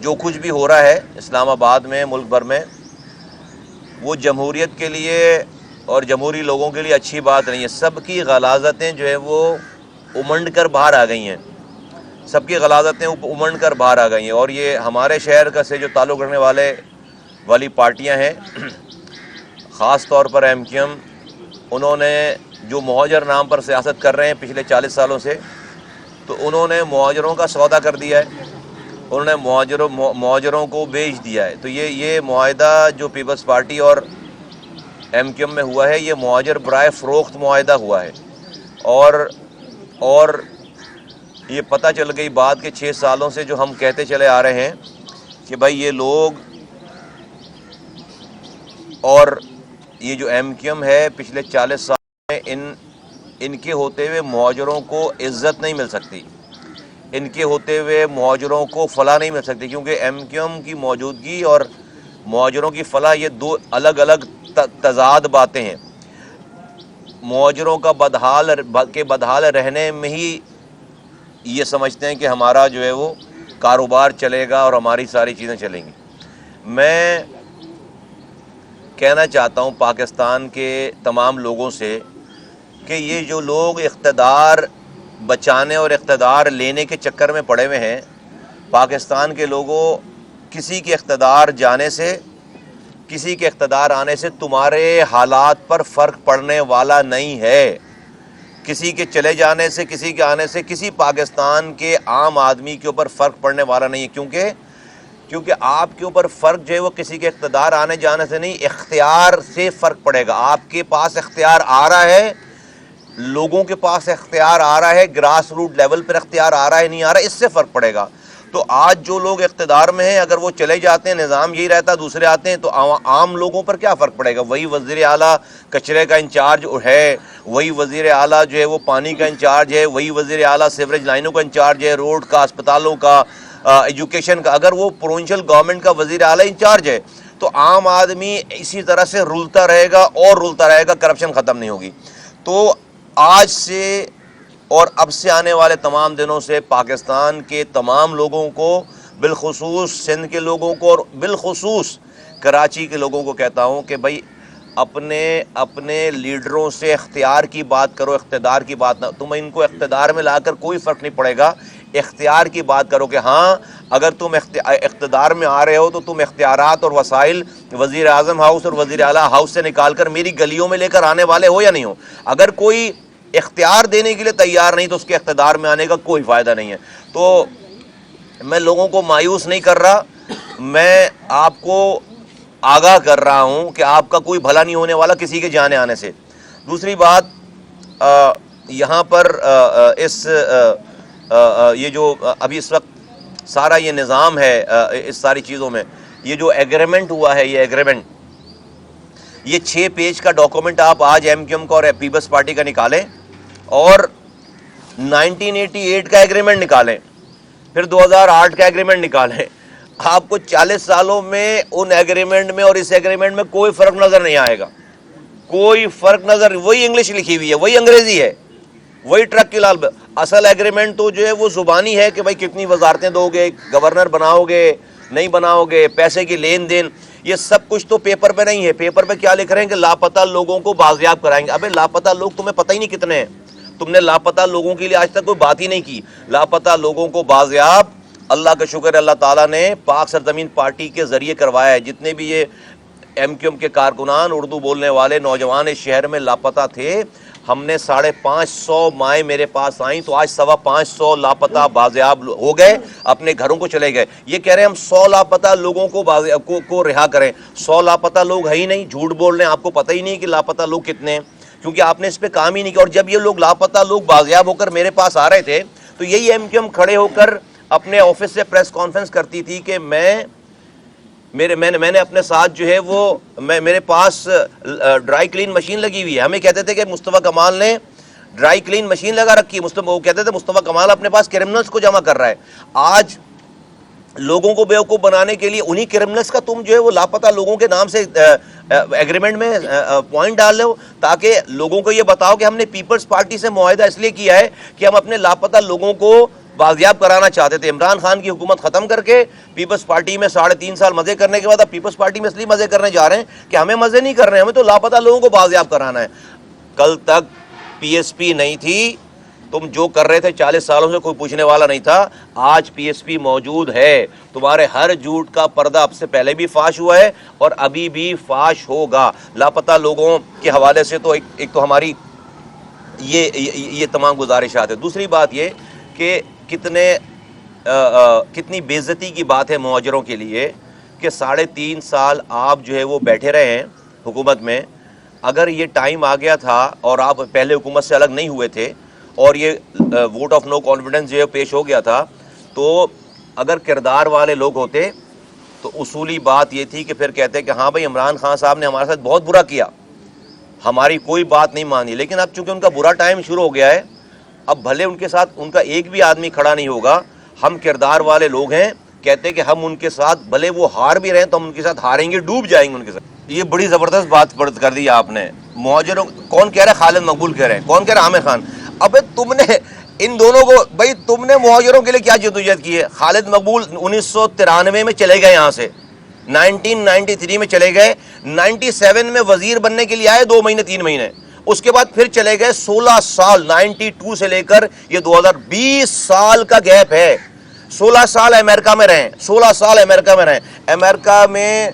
جو کچھ بھی ہو رہا ہے اسلام آباد میں، ملک بھر میں، وہ جمہوریت کے لیے اور جمہوری لوگوں کے لیے اچھی بات نہیں ہے. سب کی غلاظتیں جو ہے وہ امنڈ کر باہر آ گئی ہیں، سب کی غلاظتیں امنڈ کر باہر آ گئی ہیں. اور یہ ہمارے شہر کا سے جو تعلق رکھنے والی پارٹیاں ہیں، خاص طور پر ایم کیو ایم، انہوں نے جو مہاجر نام پر سیاست کر رہے ہیں پچھلے 40 سالوں سے، تو انہوں نے مہاجروں کا سودا کر دیا ہے، انہوں نے مہاجروں کو بیچ دیا ہے. تو یہ معاہدہ جو پیپلز پارٹی اور ایم کیو ایم میں ہوا ہے، یہ مہاجر برائے فروخت معاہدہ ہوا ہے. اور یہ پتہ چل گئی بات کہ 6 سالوں سے جو ہم کہتے چلے آ رہے ہیں کہ بھائی یہ لوگ اور یہ جو ایم کیو ایم ہے پچھلے 40 سال میں ان کے ہوتے ہوئے مہاجروں کو عزت نہیں مل سکتی، ان کے ہوتے ہوئے مہاجروں کو فلاح نہیں مل سکتی، کیونکہ ایم کیو ایم کی موجودگی اور مہاجروں کی فلاح یہ دو الگ الگ تضاد باتیں ہیں. مہاجروں کا بدحال رہنے میں ہی یہ سمجھتے ہیں کہ ہمارا جو ہے وہ کاروبار چلے گا اور ہماری ساری چیزیں چلیں گی. میں کہنا چاہتا ہوں پاکستان کے تمام لوگوں سے کہ یہ جو لوگ اقتدار بچانے اور اقتدار لینے کے چکر میں پڑے ہوئے ہیں، پاکستان کے لوگوں، کسی کے اقتدار جانے سے، کسی کے اقتدار آنے سے تمہارے حالات پر فرق پڑنے والا نہیں ہے. کسی کے چلے جانے سے، کسی کے آنے سے کسی پاکستان کے عام آدمی کے اوپر فرق پڑنے والا نہیں ہے، کیونکہ آپ کے اوپر فرق جو ہے وہ کسی کے اقتدار آنے جانے سے نہیں، اختیار سے فرق پڑے گا. آپ کے پاس اختیار آ رہا ہے، لوگوں کے پاس اختیار آ رہا ہے، گراس روٹ لیول پر اختیار آ رہا ہے نہیں آ رہا ہے، اس سے فرق پڑے گا. تو آج جو لوگ اقتدار میں ہیں اگر وہ چلے جاتے ہیں، نظام یہی رہتا ہے، دوسرے آتے ہیں، تو عام لوگوں پر کیا فرق پڑے گا؟ وہی وزیر اعلیٰ کچرے کا انچارج ہے، وہی وزیر اعلیٰ جو ہے وہ پانی کا انچارج ہے، وہی وزیر اعلیٰ سیوریج لائنوں کا انچارج ہے، روڈ کا، اسپتالوں کا، ایجوکیشن کا. اگر وہ پروونشل گورنمنٹ کا وزیر اعلیٰ انچارج ہے تو عام آدمی اسی طرح سے رلتا رہے گا اور رلتا رہے گا، کرپشن ختم نہیں ہوگی. تو آج سے اور اب سے آنے والے تمام دنوں سے پاکستان کے تمام لوگوں کو، بالخصوص سندھ کے لوگوں کو اور بالخصوص کراچی کے لوگوں کو کہتا ہوں کہ بھائی اپنے لیڈروں سے اختیار کی بات کرو، اقتدار کی بات نہ. تم ان کو اقتدار میں لا کر کوئی فرق نہیں پڑے گا، اختیار کی بات کرو کہ ہاں اگر تم اقتدار میں آ رہے ہو تو تم اختیارات اور وسائل وزیر اعظم ہاؤس اور وزیر اعلیٰ ہاؤس سے نکال کر میری گلیوں میں لے کر آنے والے ہو یا نہیں ہو. اگر کوئی اختیار دینے کے لیے تیار نہیں تو اس کے اقتدار میں آنے کا کوئی فائدہ نہیں ہے. تو میں لوگوں کو مایوس نہیں کر رہا، میں آپ کو آگاہ کر رہا ہوں کہ آپ کا کوئی بھلا نہیں ہونے والا کسی کے جانے آنے سے. دوسری بات، یہاں پر یہ جو ابھی اس وقت سارا یہ نظام ہے، اس ساری چیزوں میں یہ جو ایگریمنٹ ہوا ہے، یہ ایگریمنٹ، یہ 6 پیج کا ڈاکومنٹ آپ آج ایم کیو ایم کا اور پیپلز پارٹی کا نکالیں اور 1988 کا ایگریمنٹ نکالیں، پھر 2008 کا ایگریمنٹ نکالیں. آپ کو 40 سالوں میں ان ایگریمنٹ میں اور اس ایگریمنٹ میں کوئی فرق نظر نہیں آئے گا، کوئی فرق نظر. وہی انگلش لکھی ہوئی ہے، وہی انگریزی ہے، وہی ٹرک کی لال. اصل ایگریمنٹ تو جو ہے وہ زبانی ہے کہ بھائی کتنی وزارتیں دو گے، گورنر بناؤ گے نہیں بناؤ گے، پیسے کی لین دین، یہ سب کچھ تو پیپر پہ نہیں ہے. پیپر پہ کیا لکھ رہے ہیں کہ لاپتہ لوگوں کو بازیاب کرائیں گے. ابے لاپتہ لوگ تمہیں پتہ ہی نہیں کتنے ہیں، تم نے لاپتہ لوگوں کے لیے آج تک کوئی بات ہی نہیں کی. لاپتہ لوگوں کو بازیاب اللہ کا شکر ہے، اللہ تعالیٰ نے پاک سرزمین پارٹی کے ذریعے کروایا ہے. جتنے بھی یہ ایم کیو ایم کے کارکنان، اردو بولنے والے نوجوان اس شہر میں لاپتہ تھے، ہم نے 550 مائیں میرے پاس آئیں تو آج 525 لاپتہ بازیاب ہو گئے، اپنے گھروں کو چلے گئے. یہ کہہ رہے ہیں ہم 100 لاپتہ لوگوں کو رہا کریں. 100 لاپتہ لوگ ہے ہی نہیں، جھوٹ بول رہے ہیں، آپ کو پتہ ہی نہیں کہ لاپتہ لوگ کتنے ہیں، کیونکہ آپ نے اس پہ کام ہی نہیں کیا. اور جب یہ لوگ لاپتہ لوگ بازیاب ہو کر میرے پاس آ رہے تھے تو یہی ایم کیو ایم کھڑے ہو کر اپنے آفس سے پریس کانفرنس کرتی تھی کہ میں نے اپنے ساتھ جو ہے وہ میرے پاس ڈرائی کلین مشین لگی ہوئی ہے. ہمیں کہتے تھے کہ مصطفیٰ کمال نے ڈرائی کلین مشین لگا رکھی ہے. وہ کہتے تھے مصطفیٰ کمال اپنے پاس کرمنلز کو جمع کر رہا ہے. آج لوگوں کو بیوقوف بنانے کے لیے انہی کرمنلز کا تم جو ہے وہ لاپتہ لوگوں کے نام سے ایگریمنٹ میں پوائنٹ ڈال رہے ہو، تاکہ لوگوں کو یہ بتاؤ کہ ہم نے پیپلز پارٹی سے معاہدہ اس لیے کیا ہے کہ ہم اپنے لاپتہ لوگوں کو بازیاب کرانا چاہتے تھے. عمران خان کی حکومت ختم کر کے پیپلز پارٹی میں 3.5 سال مزے کرنے کے بعد اب پیپلز پارٹی میں اس لیے مزے کرنے جا رہے ہیں کہ ہمیں مزے نہیں کر رہے ہیں, ہمیں تو لاپتہ لوگوں کو بازیاب کرانا ہے. کل تک پی ایس پی نہیں تھی, تم جو کر رہے تھے 40 سالوں سے کوئی پوچھنے والا نہیں تھا. آج پی ایس پی موجود ہے, تمہارے ہر جھوٹ کا پردہ اب سے پہلے بھی فاش ہوا ہے اور ابھی بھی فاش ہوگا. لاپتہ لوگوں کے حوالے سے تو ایک تو ہماری یہ تمام گزارشات ہے. دوسری بات یہ کہ کتنی بے عزتی کی بات ہے مہاجروں کے لیے کہ 3.5 سال آپ جو ہے وہ بیٹھے رہے ہیں حکومت میں. اگر یہ ٹائم آ گیا تھا اور آپ پہلے حکومت سے الگ نہیں ہوئے تھے اور یہ ووٹ آف نو کانفیڈنس جو ہے پیش ہو گیا تھا, تو اگر کردار والے لوگ ہوتے تو اصولی بات یہ تھی کہ پھر کہتے کہ ہاں بھائی عمران خان صاحب نے ہمارے ساتھ بہت برا کیا, ہماری کوئی بات نہیں مانی. لیکن اب چونکہ ان کا برا ٹائم شروع ہو گیا ہے, اب بھلے ان کے ساتھ ان کا ایک بھی آدمی کھڑا نہیں ہوگا, ہم کردار والے لوگ ہیں, کہتے کہ ہم ان کے ساتھ بھلے وہ ہار بھی رہیں تو ہم ان کے ساتھ ہاریں گے, ڈوب جائیں گے ان کے ساتھ. یہ بڑی زبردست بات کر دی آپ نے. مہاجروں کون کہہ رہا ہے؟ خالد مقبول کہہ رہے ہیں. کون کہہ رہا ہے؟ عامر خان. ابے تم نے ان دونوں کو, بھائی تم نے مہاجروں کے لیے کیا جدوجہد کی ہے؟ خالد مقبول 1993 میں چلے گئے یہاں سے, 1993 میں چلے گئے, 97 میں وزیر بننے کے لیے آئے 2 مہینے 3 مہینے, اس کے بعد پھر چلے گئے 16 سال, 92 سے لے کر یہ 2020 سال کا گیپ ہے. 16 سال امریکہ میں رہیں, 16 سال امریکہ میں رہیں. امریکہ میں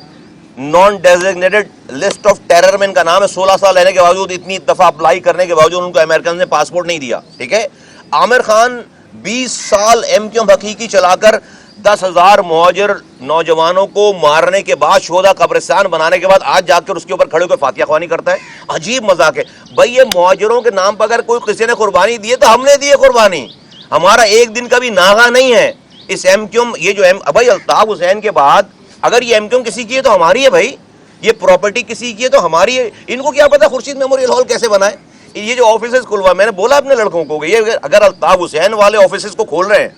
naan designated list of terror میں ان کا نام ہے. 16 سال رہنے کے باوجود, اتنی دفعہ اپلائی کرنے کے باوجود ان کو امریکن نے پاسپورٹ نہیں دیا. ٹھیک ہے. عامر خان 20 سال ایم کیو ایم حقیقی چلا کر 10,000 مہاجر نوجوانوں کو مارنے کے بعد, شہداء قبرستان بنانے کے بعد, آج جا کر اس کے اوپر کھڑے ہو کے فاتحہ خوانی کرتا ہے. عجیب مذاق ہے بھائی. یہ مہاجروں کے نام پر اگر کوئی کسی نے قربانی دی ہے تو ہم نے دی ہے قربانی, ہمارا ایک دن کا بھی ناغہ نہیں ہے. اس ایم کیو ایم, یہ جو بھائی الطاف حسین کے بعد اگر یہ ایم کیو ایم کسی کی ہے تو ہماری ہے بھائی, یہ پراپرٹی کسی کی ہے تو ہماری ہے. ان کو کیا پتا خورشید میموریل ہال کیسے بنا ہے, یہ جو آفیسز کھلوا, میں نے بولا اپنے لڑکوں کو کہ یہ اگر الطاف حسین والے آفیسز کو کھول رہے ہیں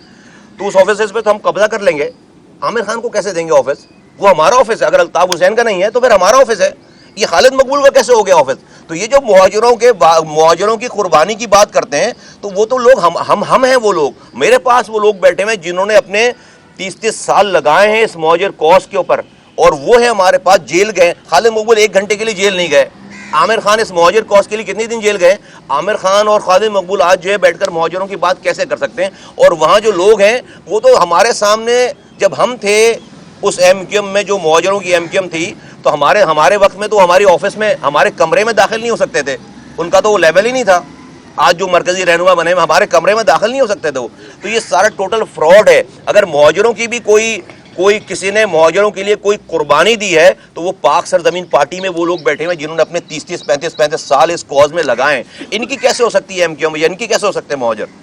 تو اس آفیسز پہ تو ہم قبضہ کر لیں گے. عامر خان کو کیسے دیں گے آفس؟ وہ ہمارا آفس ہے. اگر الطاف حسین کا نہیں ہے تو پھر ہمارا آفس ہے. یہ خالد مقبول کا کیسے ہو گیا آفس؟ تو یہ جو مہاجروں کی قربانی کی بات کرتے ہیں تو وہ تو لوگ ہم ہیں. وہ لوگ میرے پاس وہ لوگ بیٹھے ہوئے جنہوں نے اپنے 30 سال لگائے ہیں اس مہاجر کوس کے اوپر, اور وہ ہے ہمارے پاس. جیل گئے خالد مقبول 1 گھنٹے کے لیے جیل نہیں گئے. عامر خان اس مہاجر کوس کے لیے کتنے دن جیل گئے؟ عامر خان اور خالد مقبول آج جو ہے بیٹھ کر مہاجروں کی بات کیسے کر سکتے ہیں؟ اور وہاں جو لوگ ہیں وہ تو ہمارے سامنے, جب ہم تھے اس ایم کیو ایم میں, جو مہاجروں کی ایم کیو ایم تھی, تو ہمارے وقت میں تو ہماری آفس میں, ہمارے کمرے میں داخل نہیں ہو سکتے تھے. ان کا تو وہ لیول ہی نہیں تھا. آج جو مرکزی رہنما بنے ہوئے ہمارے کمرے میں داخل نہیں ہو سکتے تھے وہ. تو یہ سارا ٹوٹل فراڈ ہے. اگر مہاجروں کی بھی کوئی کسی نے مہاجروں کے لیے کوئی قربانی دی ہے تو وہ پاک سرزمین پارٹی میں وہ لوگ بیٹھے ہوئے جنہوں نے اپنے 30 35 سال اس کاز میں لگائے. ان کی کیسے ہو سکتی ہے ایم کیو ایم, ان کی کیسے ہو سکتے ہیں مہاجر؟